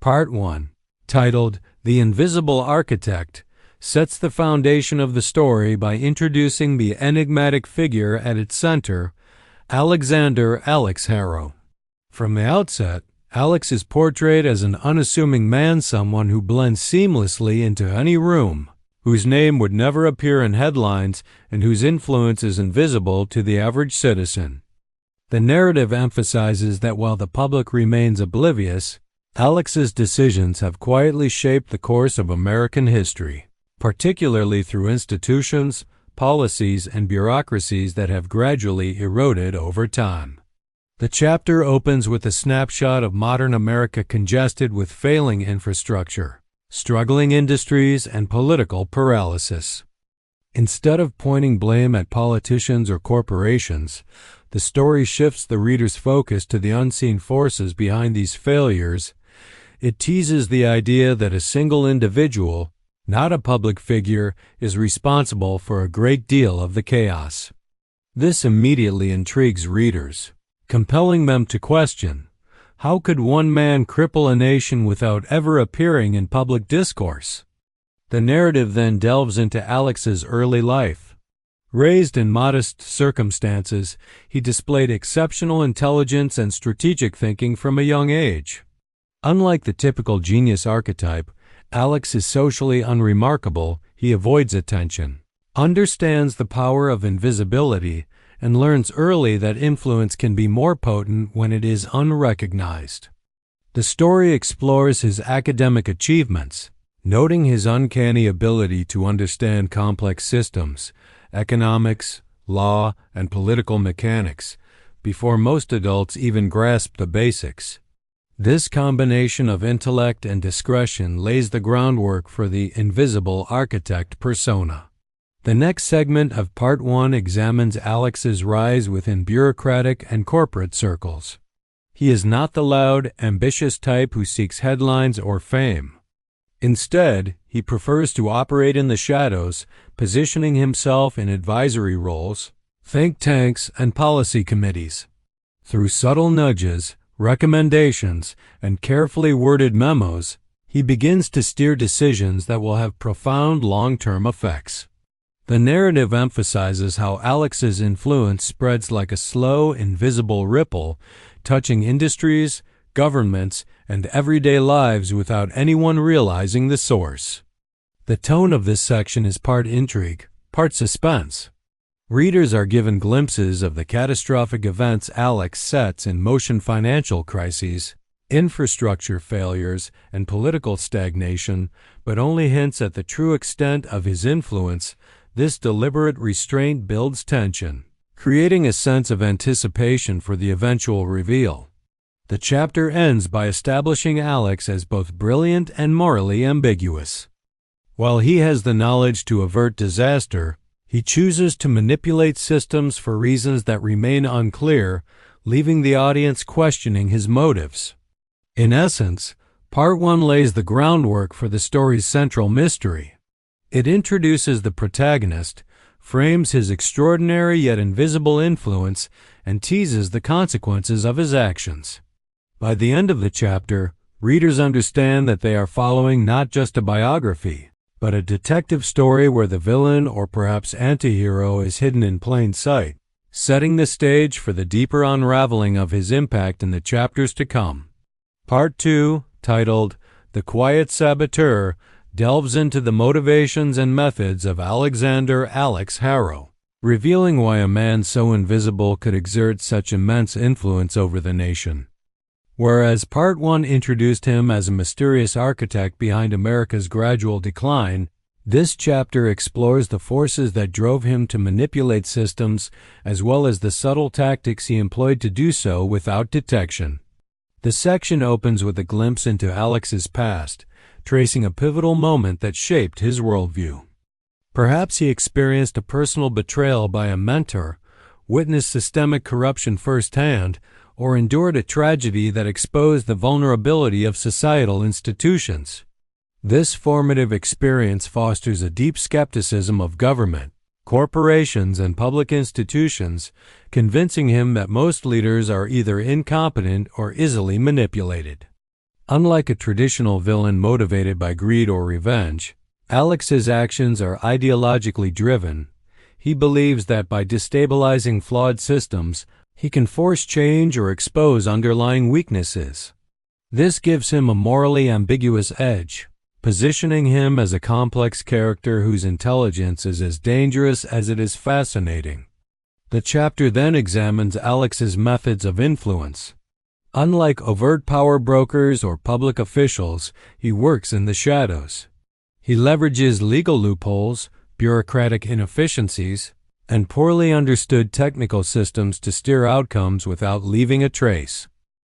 Part 1, titled The Invisible Architect, sets the foundation of the story by introducing the enigmatic figure at its center, Alexander Alex Harrow. From the outset, Alex is portrayed as an unassuming man, someone who blends seamlessly into any room, whose name would never appear in headlines, and whose influence is invisible to the average citizen. The narrative emphasizes that while the public remains oblivious, Alex's decisions have quietly shaped the course of American history, particularly through institutions, policies, and bureaucracies that have gradually eroded over time. The chapter opens with a snapshot of modern America congested with failing infrastructure, struggling industries, and political paralysis. Instead of pointing blame at politicians or corporations, the story shifts the reader's focus to the unseen forces behind these failures. It teases the idea that a single individual, not a public figure, is responsible for a great deal of the chaos. This immediately intrigues readers, compelling them to question, how could one man cripple a nation without ever appearing in public discourse? The narrative then delves into Alex's early life. Raised in modest circumstances, he displayed exceptional intelligence and strategic thinking from a young age. Unlike the typical genius archetype, Alex is socially unremarkable. He avoids attention, understands the power of invisibility, and learns early that influence can be more potent when it is unrecognized. The story explores his academic achievements, noting his uncanny ability to understand complex systems, economics, law, and political mechanics, before most adults even grasp the basics. This combination of intellect and discretion lays the groundwork for the invisible architect persona. The next segment of Part 1 examines Alex's rise within bureaucratic and corporate circles. He is not the loud, ambitious type who seeks headlines or fame. Instead, he prefers to operate in the shadows, positioning himself in advisory roles, think tanks, and policy committees. Through subtle nudges, recommendations, and carefully worded memos, he begins to steer decisions that will have profound long-term effects. The narrative emphasizes how Alex's influence spreads like a slow, invisible ripple, touching industries, governments, and everyday lives without anyone realizing the source. The tone of this section is part intrigue, part suspense. Readers are given glimpses of the catastrophic events Alex sets in motion: financial crises, infrastructure failures, and political stagnation, but only hints at the true extent of his influence. This deliberate restraint builds tension, creating a sense of anticipation for the eventual reveal. The chapter ends by establishing Alex as both brilliant and morally ambiguous. While he has the knowledge to avert disaster, he chooses to manipulate systems for reasons that remain unclear, leaving the audience questioning his motives. In essence, Part 1 lays the groundwork for the story's central mystery. It introduces the protagonist, frames his extraordinary yet invisible influence, and teases the consequences of his actions. By the end of the chapter, readers understand that they are following not just a biography, but a detective story where the villain or perhaps anti-hero is hidden in plain sight, setting the stage for the deeper unraveling of his impact in the chapters to come. Part 2, titled The Quiet Saboteur, delves into the motivations and methods of Alexander Alex Harrow, revealing why a man so invisible could exert such immense influence over the nation. Whereas Part 1 introduced him as a mysterious architect behind America's gradual decline, this chapter explores the forces that drove him to manipulate systems, as well as the subtle tactics he employed to do so without detection. The section opens with a glimpse into Alex's past, tracing a pivotal moment that shaped his worldview. Perhaps he experienced a personal betrayal by a mentor, witnessed systemic corruption firsthand, or endured a tragedy that exposed the vulnerability of societal institutions. This formative experience fosters a deep skepticism of government, corporations, and public institutions, convincing him that most leaders are either incompetent or easily manipulated. Unlike a traditional villain motivated by greed or revenge, Alex's actions are ideologically driven. He believes that by destabilizing flawed systems, he can force change or expose underlying weaknesses. This gives him a morally ambiguous edge, positioning him as a complex character whose intelligence is as dangerous as it is fascinating. The chapter then examines Alex's methods of influence. Unlike overt power brokers or public officials, he works in the shadows. He leverages legal loopholes, bureaucratic inefficiencies, and poorly understood technical systems to steer outcomes without leaving a trace.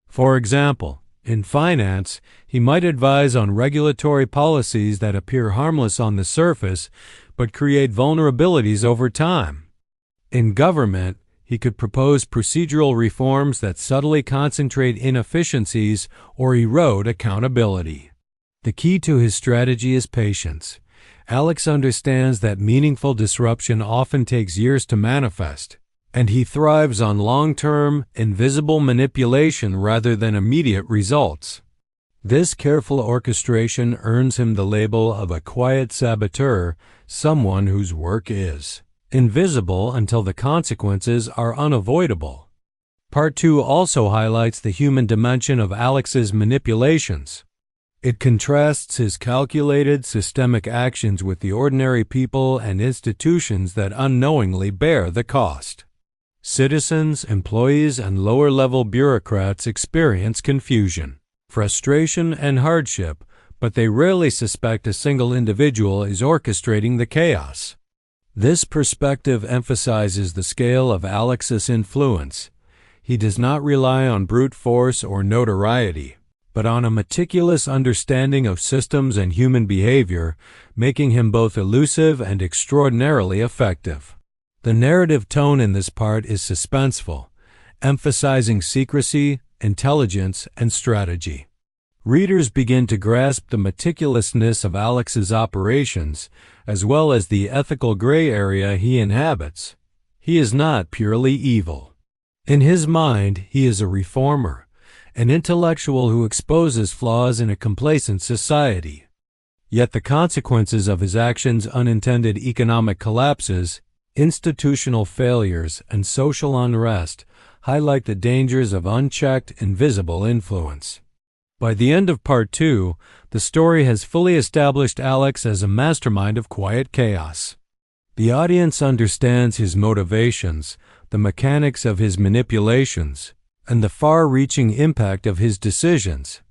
For example, in finance, he might advise on regulatory policies that appear harmless on the surface but create vulnerabilities over time. In government, he could propose procedural reforms that subtly concentrate inefficiencies or erode accountability. The key to his strategy is patience. Alex understands that meaningful disruption often takes years to manifest, and he thrives on long-term, invisible manipulation rather than immediate results. This careful orchestration earns him the label of a quiet saboteur, someone whose work is invisible until the consequences are unavoidable. Part 2 also highlights the human dimension of Alex's manipulations. It contrasts his calculated, systemic actions with the ordinary people and institutions that unknowingly bear the cost. Citizens, employees, and lower-level bureaucrats experience confusion, frustration, and hardship, but they rarely suspect a single individual is orchestrating the chaos. This perspective emphasizes the scale of Alex's influence. He does not rely on brute force or notoriety, but on a meticulous understanding of systems and human behavior, making him both elusive and extraordinarily effective. The narrative tone in this part is suspenseful, emphasizing secrecy, intelligence, and strategy. Readers begin to grasp the meticulousness of Alex's operations, as well as the ethical gray area he inhabits. He is not purely evil. In his mind, he is a reformer, an intellectual who exposes flaws in a complacent society. Yet the consequences of his actions, unintended economic collapses, institutional failures, and social unrest, highlight the dangers of unchecked, invisible influence. By the end of Part 2, the story has fully established Alex as a mastermind of quiet chaos. The audience understands his motivations, the mechanics of his manipulations, and the far-reaching impact of his decisions.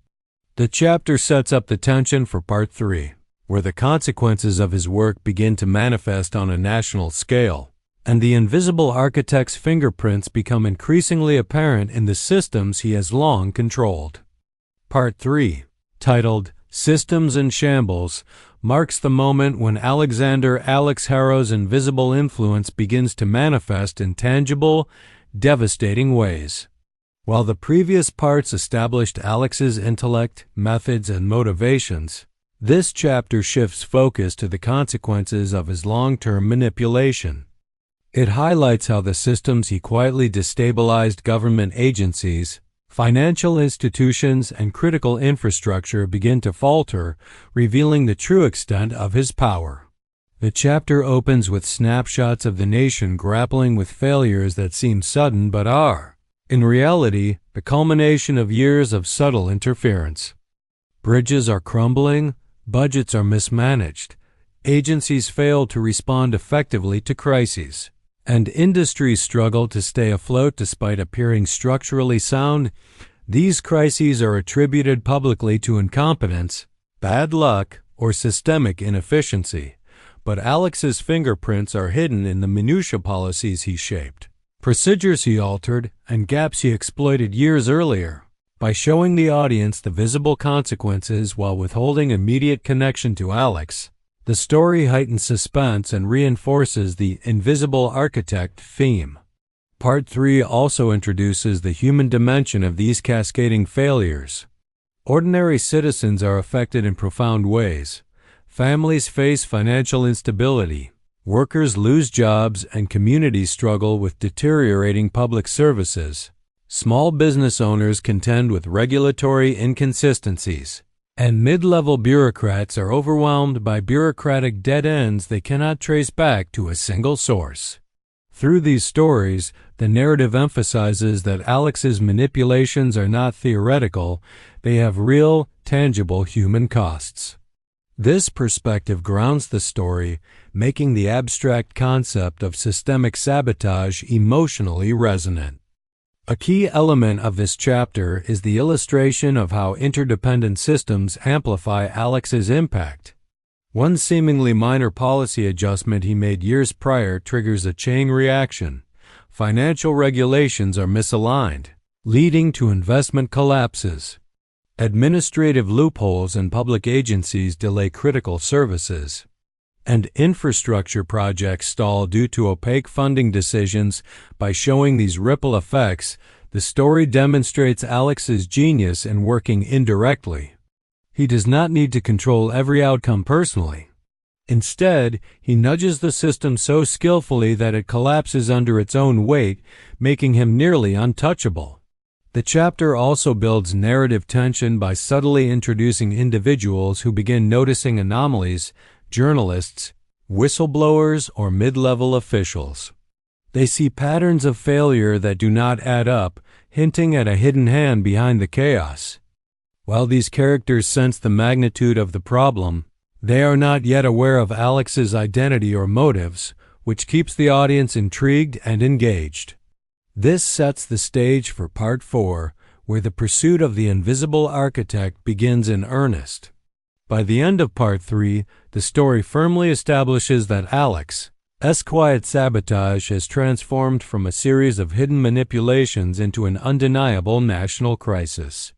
The chapter sets up the tension for Part 3, where the consequences of his work begin to manifest on a national scale, and the invisible architect's fingerprints become increasingly apparent in the systems he has long controlled. Part 3, titled Systems in Shambles, marks the moment when Alexander Alex Harrow's invisible influence begins to manifest in tangible, devastating ways. While the previous parts established Alex's intellect, methods, and motivations, this chapter shifts focus to the consequences of his long-term manipulation. It highlights how the systems he quietly destabilized government agencies, financial institutions, and critical infrastructure begin to falter, revealing the true extent of his power. The chapter opens with snapshots of the nation grappling with failures that seem sudden but are, in reality, the culmination of years of subtle interference. Bridges are crumbling, budgets are mismanaged, agencies fail to respond effectively to crises, and industries struggle to stay afloat despite appearing structurally sound. These crises are attributed publicly to incompetence, bad luck, or systemic inefficiency, but Alex's fingerprints are hidden in the minutiae policies he shaped, procedures he altered, and gaps he exploited years earlier. By showing the audience the visible consequences while withholding immediate connection to Alex, the story heightens suspense and reinforces the invisible architect theme. Part 3 also introduces the human dimension of these cascading failures. Ordinary citizens are affected in profound ways. Families face financial instability, workers lose jobs, and communities struggle with deteriorating public services. Small business owners contend with regulatory inconsistencies, and mid-level bureaucrats are overwhelmed by bureaucratic dead ends they cannot trace back to a single source. Through these stories, the narrative emphasizes that Alex's manipulations are not theoretical, they have real, tangible human costs. This perspective grounds the story, making the abstract concept of systemic sabotage emotionally resonant. A key element of this chapter is the illustration of how interdependent systems amplify Alex's impact. One seemingly minor policy adjustment he made years prior triggers a chain reaction. Financial regulations are misaligned, leading to investment collapses. Administrative loopholes in public agencies delay critical services, and infrastructure projects stall due to opaque funding decisions. By showing these ripple effects, the story demonstrates Alex's genius in working indirectly. He does not need to control every outcome personally. Instead, he nudges the system so skillfully that it collapses under its own weight, making him nearly untouchable. The chapter also builds narrative tension by subtly introducing individuals who begin noticing anomalies: journalists, whistleblowers, or mid-level officials. They see patterns of failure that do not add up, hinting at a hidden hand behind the chaos. While these characters sense the magnitude of the problem, they are not yet aware of Alex's identity or motives, which keeps the audience intrigued and engaged. This sets the stage for Part 4, where the pursuit of the invisible architect begins in earnest. By the end of Part 3, the story firmly establishes that Alex's quiet sabotage has transformed from a series of hidden manipulations into an undeniable national crisis.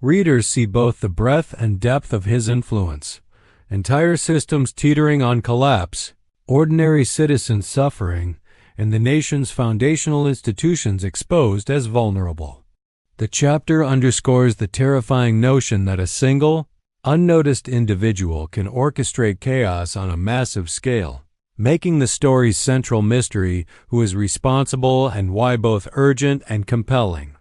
Readers see both the breadth and depth of his influence: entire systems teetering on collapse, ordinary citizens suffering, and the nation's foundational institutions exposed as vulnerable. The chapter underscores the terrifying notion that a single, unnoticed individual can orchestrate chaos on a massive scale, making the story's central mystery who is responsible and why both urgent and compelling.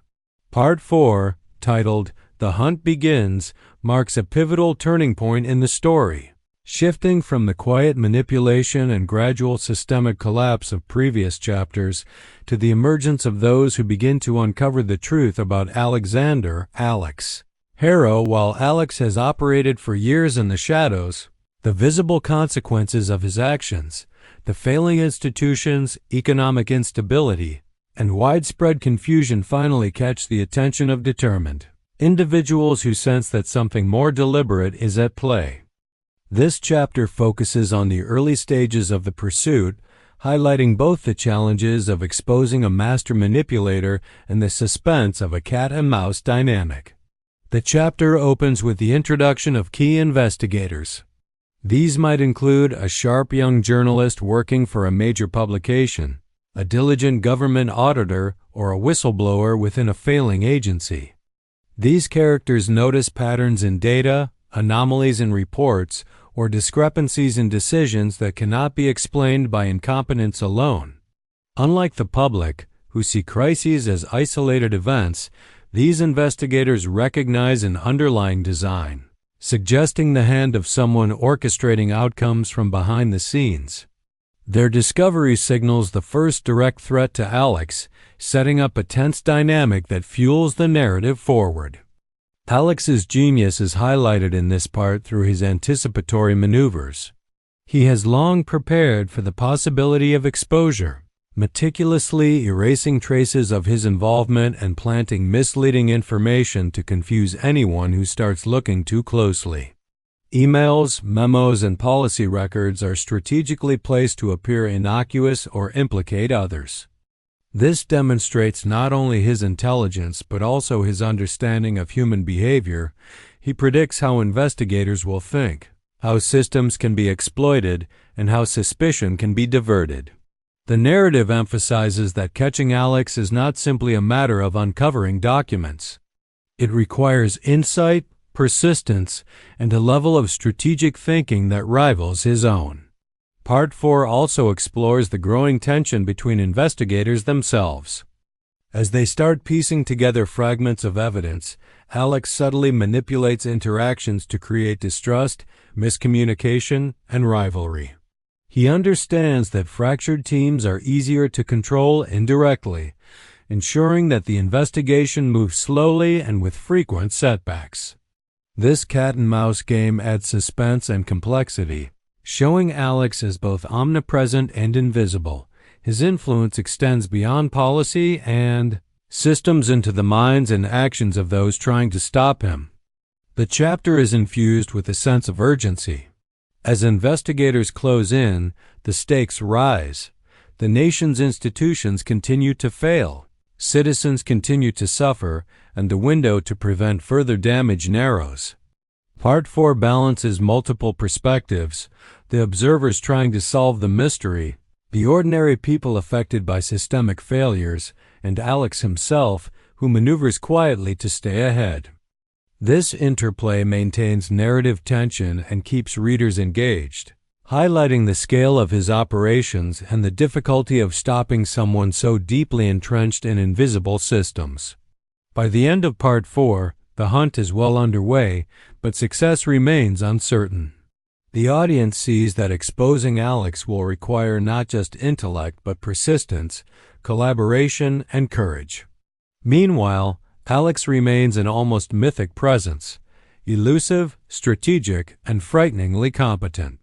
Part 4, titled The Hunt Begins, marks a pivotal turning point in the story, shifting from the quiet manipulation and gradual systemic collapse of previous chapters to the emergence of those who begin to uncover the truth about Alex Harrow. While Alex has operated for years in the shadows, the visible consequences of his actions, the failing institutions, economic instability, and widespread confusion finally catch the attention of determined individuals who sense that something more deliberate is at play. This chapter focuses on the early stages of the pursuit, highlighting both the challenges of exposing a master manipulator and the suspense of a cat-and-mouse dynamic. The chapter opens with the introduction of key investigators. These might include a sharp young journalist working for a major publication, a diligent government auditor, or a whistleblower within a failing agency. These characters notice patterns in data, anomalies in reports, or discrepancies in decisions that cannot be explained by incompetence alone. Unlike the public, who see crises as isolated events, these investigators recognize an underlying design, suggesting the hand of someone orchestrating outcomes from behind the scenes. Their discovery signals the first direct threat to Alex, setting up a tense dynamic that fuels the narrative forward. Alex's genius is highlighted in this part through his anticipatory maneuvers. He has long prepared for the possibility of exposure, meticulously erasing traces of his involvement and planting misleading information to confuse anyone who starts looking too closely. Emails, memos, and policy records are strategically placed to appear innocuous or implicate others. This demonstrates not only his intelligence but also his understanding of human behavior. He predicts how investigators will think, how systems can be exploited, and how suspicion can be diverted. The narrative emphasizes that catching Alex is not simply a matter of uncovering documents. It requires insight, persistence, and a level of strategic thinking that rivals his own. Part 4 also explores the growing tension between investigators themselves. As they start piecing together fragments of evidence, Alex subtly manipulates interactions to create distrust, miscommunication, and rivalry. He understands that fractured teams are easier to control indirectly, ensuring that the investigation moves slowly and with frequent setbacks. This cat-and-mouse game adds suspense and complexity, showing Alex as both omnipresent and invisible. His influence extends beyond policy and systems into the minds and actions of those trying to stop him. The chapter is infused with a sense of urgency. As investigators close in, the stakes rise. The nation's institutions continue to fail, citizens continue to suffer, and the window to prevent further damage narrows. Part 4 balances multiple perspectives, the observers trying to solve the mystery, the ordinary people affected by systemic failures, and Alex himself, who maneuvers quietly to stay ahead. This interplay maintains narrative tension and keeps readers engaged, highlighting the scale of his operations and the difficulty of stopping someone so deeply entrenched in invisible systems. By the end of Part 4, the hunt is well underway, but success remains uncertain. The audience sees that exposing Alex will require not just intellect but persistence, collaboration, and courage. Meanwhile, Alex remains an almost mythic presence, elusive, strategic, and frighteningly competent.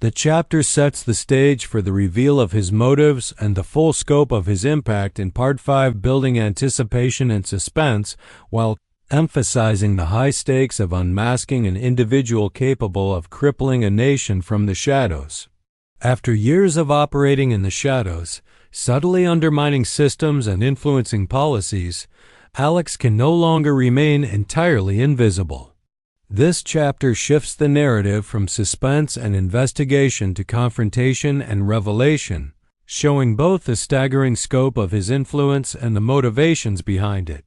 The chapter sets the stage for the reveal of his motives and the full scope of his impact in Part 5, building anticipation and suspense while emphasizing the high stakes of unmasking an individual capable of crippling a nation from the shadows. After years of operating in the shadows, subtly undermining systems and influencing policies, Alex can no longer remain entirely invisible. This chapter shifts the narrative from suspense and investigation to confrontation and revelation, showing both the staggering scope of his influence and the motivations behind it.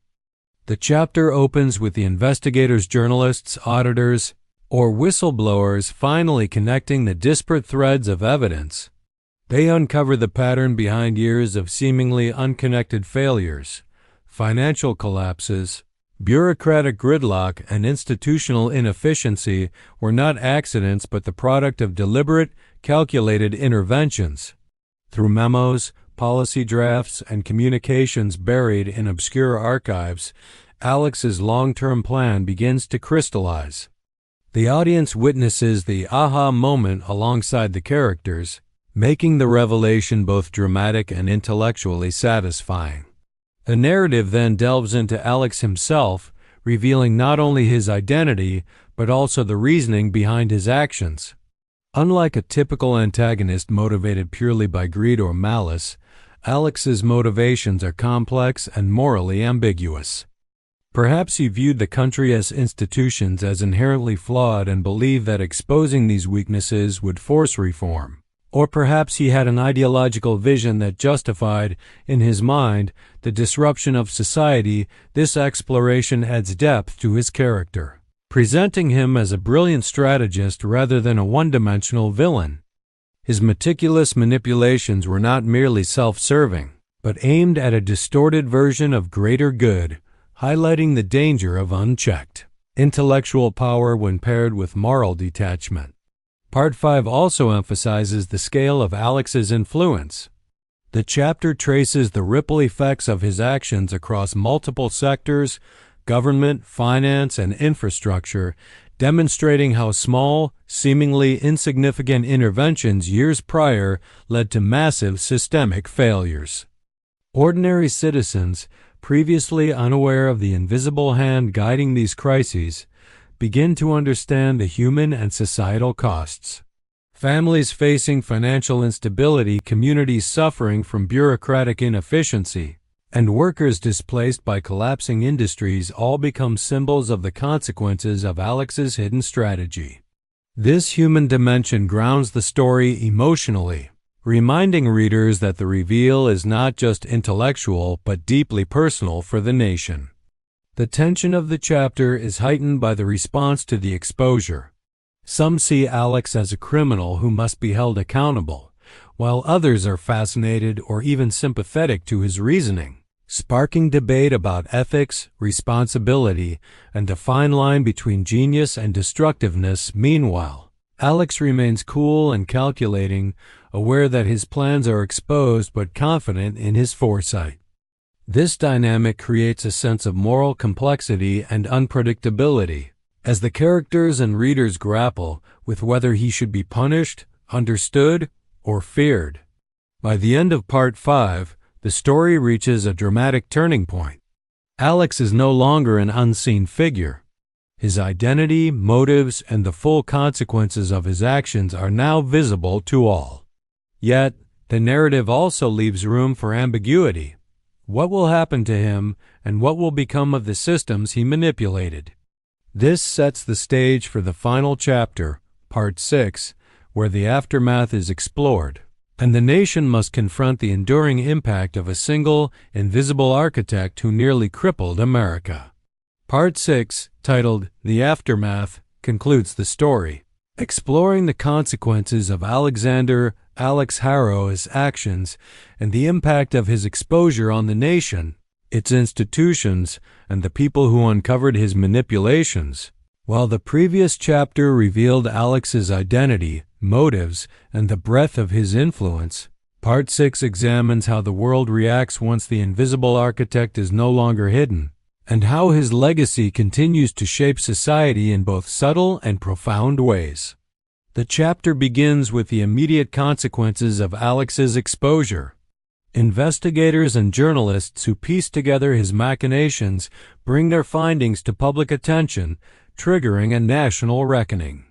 The chapter opens with the investigators, journalists, auditors, or whistleblowers finally connecting the disparate threads of evidence. They uncover the pattern behind years of seemingly unconnected failures. Financial collapses, bureaucratic gridlock, and institutional inefficiency were not accidents but the product of deliberate, calculated interventions. Through memos, policy drafts, and communications buried in obscure archives, Alex's long-term plan begins to crystallize. The audience witnesses the aha moment alongside the characters, making the revelation both dramatic and intellectually satisfying. The narrative then delves into Alex himself, revealing not only his identity, but also the reasoning behind his actions. Unlike a typical antagonist motivated purely by greed or malice, Alex's motivations are complex and morally ambiguous. Perhaps he viewed the country as institutions as inherently flawed and believed that exposing these weaknesses would force reform. Or perhaps he had an ideological vision that justified, in his mind, the disruption of society. This exploration adds depth to his character, presenting him as a brilliant strategist rather than a one-dimensional villain. His meticulous manipulations were not merely self-serving, but aimed at a distorted version of greater good, highlighting the danger of unchecked intellectual power when paired with moral detachment. Part 5 also emphasizes the scale of Alex's influence. The chapter traces the ripple effects of his actions across multiple sectors, government, finance, and infrastructure, demonstrating how small, seemingly insignificant interventions years prior led to massive systemic failures. Ordinary citizens, previously unaware of the invisible hand guiding these crises, begin to understand the human and societal costs. Families facing financial instability, communities suffering from bureaucratic inefficiency, and workers displaced by collapsing industries all become symbols of the consequences of Alex's hidden strategy. This human dimension grounds the story emotionally, reminding readers that the reveal is not just intellectual but deeply personal for the nation. The tension of the chapter is heightened by the response to the exposure. Some see Alex as a criminal who must be held accountable, while others are fascinated or even sympathetic to his reasoning. sparking debate about ethics, responsibility, and the fine line between genius and destructiveness. Meanwhile, Alex remains cool and calculating, aware that his plans are exposed but confident in his foresight. This dynamic creates a sense of moral complexity and unpredictability, as the characters and readers grapple with whether he should be punished, understood, or feared. By the end of Part 5, the story reaches a dramatic turning point. Alex is no longer an unseen figure. His identity, motives, and the full consequences of his actions are now visible to all. Yet, the narrative also leaves room for ambiguity. What will happen to him, and what will become of the systems he manipulated? This sets the stage for the final chapter, Part 6, where the aftermath is explored, and the nation must confront the enduring impact of a single, invisible architect who nearly crippled America. Part 6, titled The Aftermath, concludes the story, exploring the consequences of Alex Harrow's actions and the impact of his exposure on the nation, its institutions, and the people who uncovered his manipulations. While the previous chapter revealed Alex's identity, motives, and the breadth of his influence, Part 6 examines how the world reacts once the invisible architect is no longer hidden, and how his legacy continues to shape society in both subtle and profound ways. The chapter begins with the immediate consequences of Alex's exposure. Investigators and journalists who piece together his machinations bring their findings to public attention, triggering a national reckoning.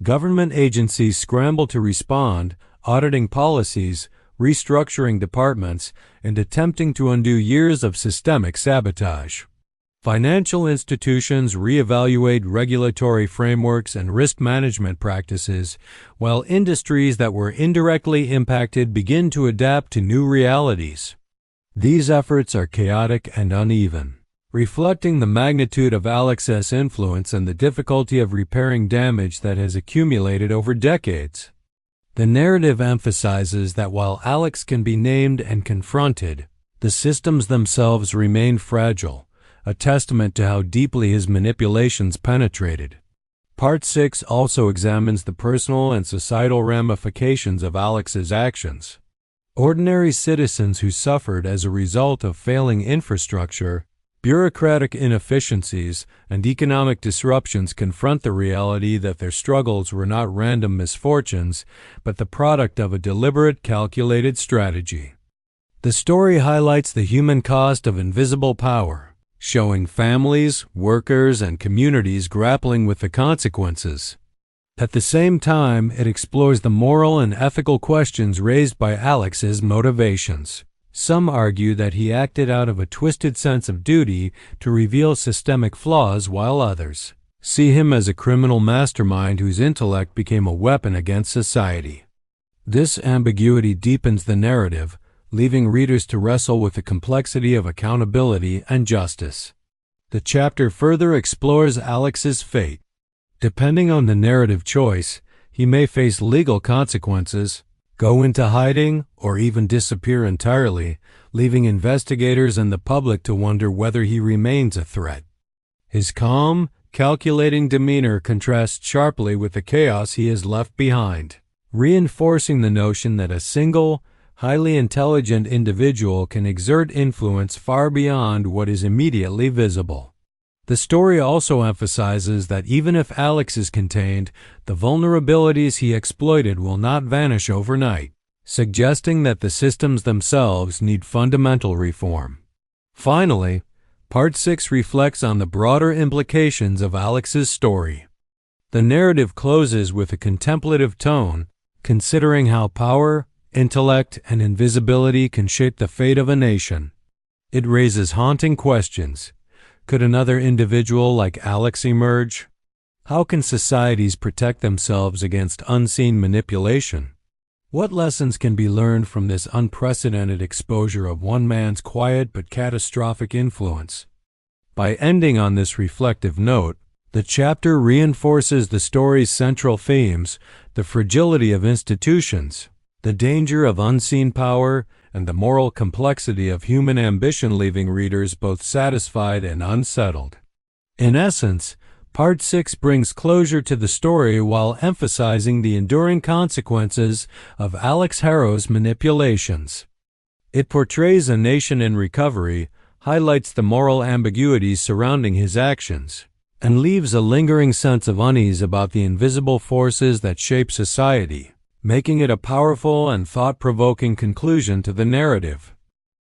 Government agencies scramble to respond, auditing policies, restructuring departments, and attempting to undo years of systemic sabotage. Financial institutions reevaluate regulatory frameworks and risk management practices, while industries that were indirectly impacted begin to adapt to new realities. These efforts are chaotic and uneven, reflecting the magnitude of Alex's influence and the difficulty of repairing damage that has accumulated over decades. The narrative emphasizes that while Alex can be named and confronted, the systems themselves remain fragile, a testament to how deeply his manipulations penetrated. Part 6 also examines the personal and societal ramifications of Alex's actions. Ordinary citizens who suffered as a result of failing infrastructure, bureaucratic inefficiencies, and economic disruptions confront the reality that their struggles were not random misfortunes, but the product of a deliberate, calculated strategy. The story highlights the human cost of invisible power, showing families, workers, and communities grappling with the consequences. At the same time, it explores the moral and ethical questions raised by Alex's motivations. Some argue that he acted out of a twisted sense of duty to reveal systemic flaws, while others see him as a criminal mastermind whose intellect became a weapon against society. This ambiguity deepens the narrative, leaving readers to wrestle with the complexity of accountability and justice. The chapter further explores Alex's fate. Depending on the narrative choice, he may face legal consequences, go into hiding, or even disappear entirely, leaving investigators and the public to wonder whether he remains a threat. His calm, calculating demeanor contrasts sharply with the chaos he has left behind, reinforcing the notion that a single, highly intelligent individual can exert influence far beyond what is immediately visible. The story also emphasizes that even if Alex is contained, the vulnerabilities he exploited will not vanish overnight, suggesting that the systems themselves need fundamental reform. Finally, Part 6 reflects on the broader implications of Alex's story. The narrative closes with a contemplative tone, considering how power, intellect, and invisibility can shape the fate of a nation. It raises haunting questions. Could another individual like Alex emerge? How can societies protect themselves against unseen manipulation? What lessons can be learned from this unprecedented exposure of one man's quiet but catastrophic influence? By ending on this reflective note, the chapter reinforces the story's central themes: the fragility of institutions, the danger of unseen power, and the moral complexity of human ambition, leaving readers both satisfied and unsettled. In essence, Part 6 brings closure to the story while emphasizing the enduring consequences of Alex Harrow's manipulations. It portrays a nation in recovery, highlights the moral ambiguities surrounding his actions, and leaves a lingering sense of unease about the invisible forces that shape society, making it a powerful and thought-provoking conclusion to the narrative.